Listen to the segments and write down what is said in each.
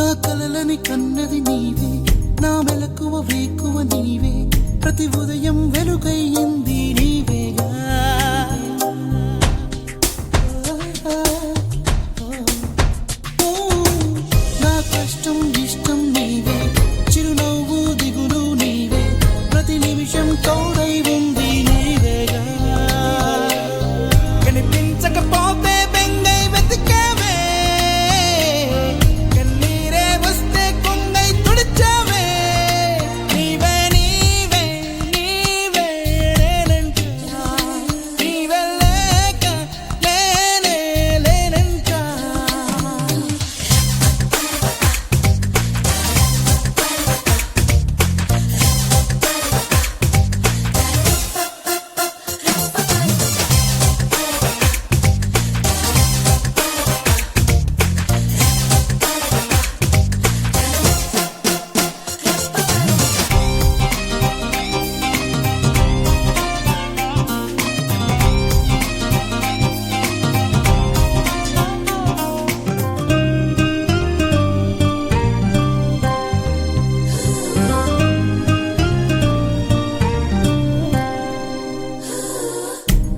నా కలలని కన్నది నీవే, నా మెలకువ వేకువ నీవే, ప్రతి ఉదయం వెలుగయ్యింది నీవేగా. నా కష్టం ఇష్టం నీవే, చిరునవ్వు దిగులు నీవే, ప్రతి నిమిషం తోడై ఉంది నీవేగా. కనిపించకపోతే బెంగై వెతికావే, కన్నీరే వస్తే కొంగై తుడిచావే. నీవే నీవే నీవే నేనంటా, నీవే లేక నేనే లేనంటా.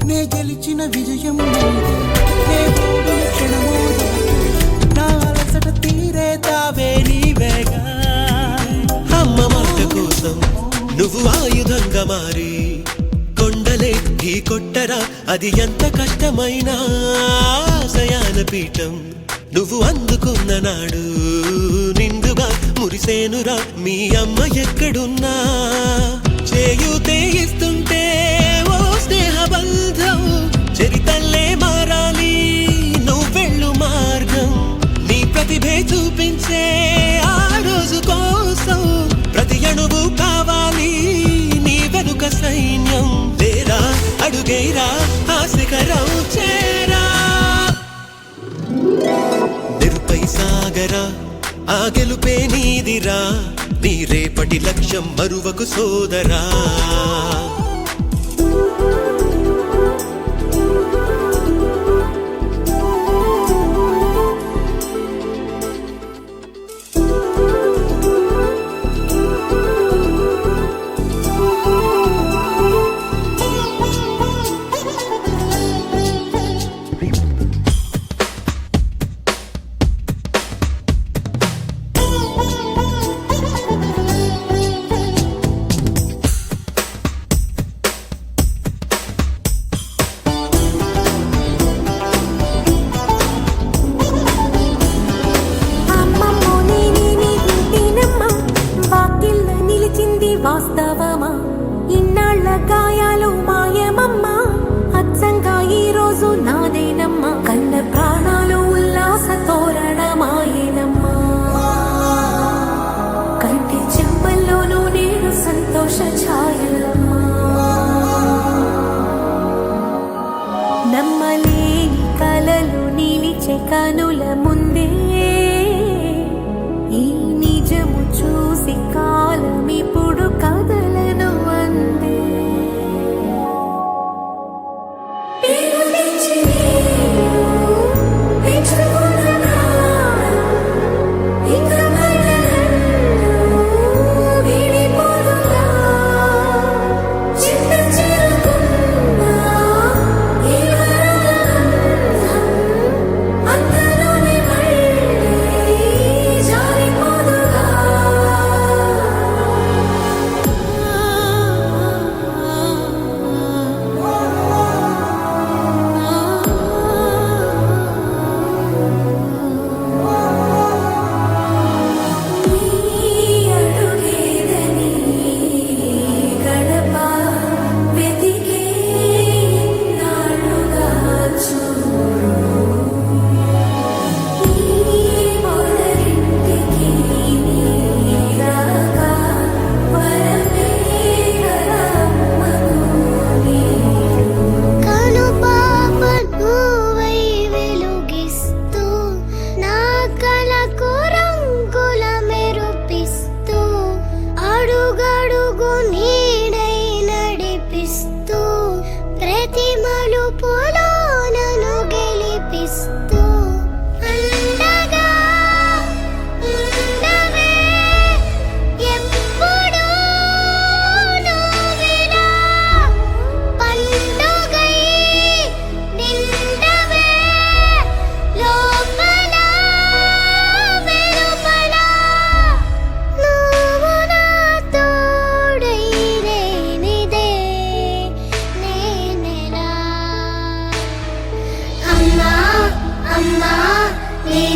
నే గెలిచిన విజయం నీవే, నే ఓడిన క్షణమో నీవే, నా అలసట తీరే తావే నీవేగా. అమ్మ మాట కోసం నువ్వు ఆయుధంగా మారి కొండలే ఢీ కొట్టరా, అది ఎంత కష్టమైనా ఆశయాన పీఠం నువ్వు అందుకున్న నాడు నిండుగా మురిసేనురా మీ అమ్మ ఎక్కడున్నా. చేయూతే ఇస్తుంటే ఓ స్నేహ బంధం చరితల్లే మారాలి నువ్వెళ్ళు మార్గం. నీ ప్రతిభే చూపించే ఆ రోజు కోసం ప్రతి అణువు కావాలి నీ వెనుక సైన్యం. లేరా అడుగేరా ఆ శిఖరం చేరా, నిరుపై సాగరా ఆ గెలుపే నీదిరా, నీ రేపటి లక్ష్యం మరువకు సోదరా.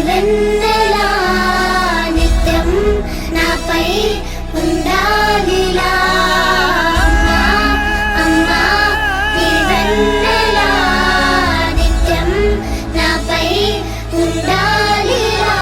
వెన్నెలా నిత్యం నాపై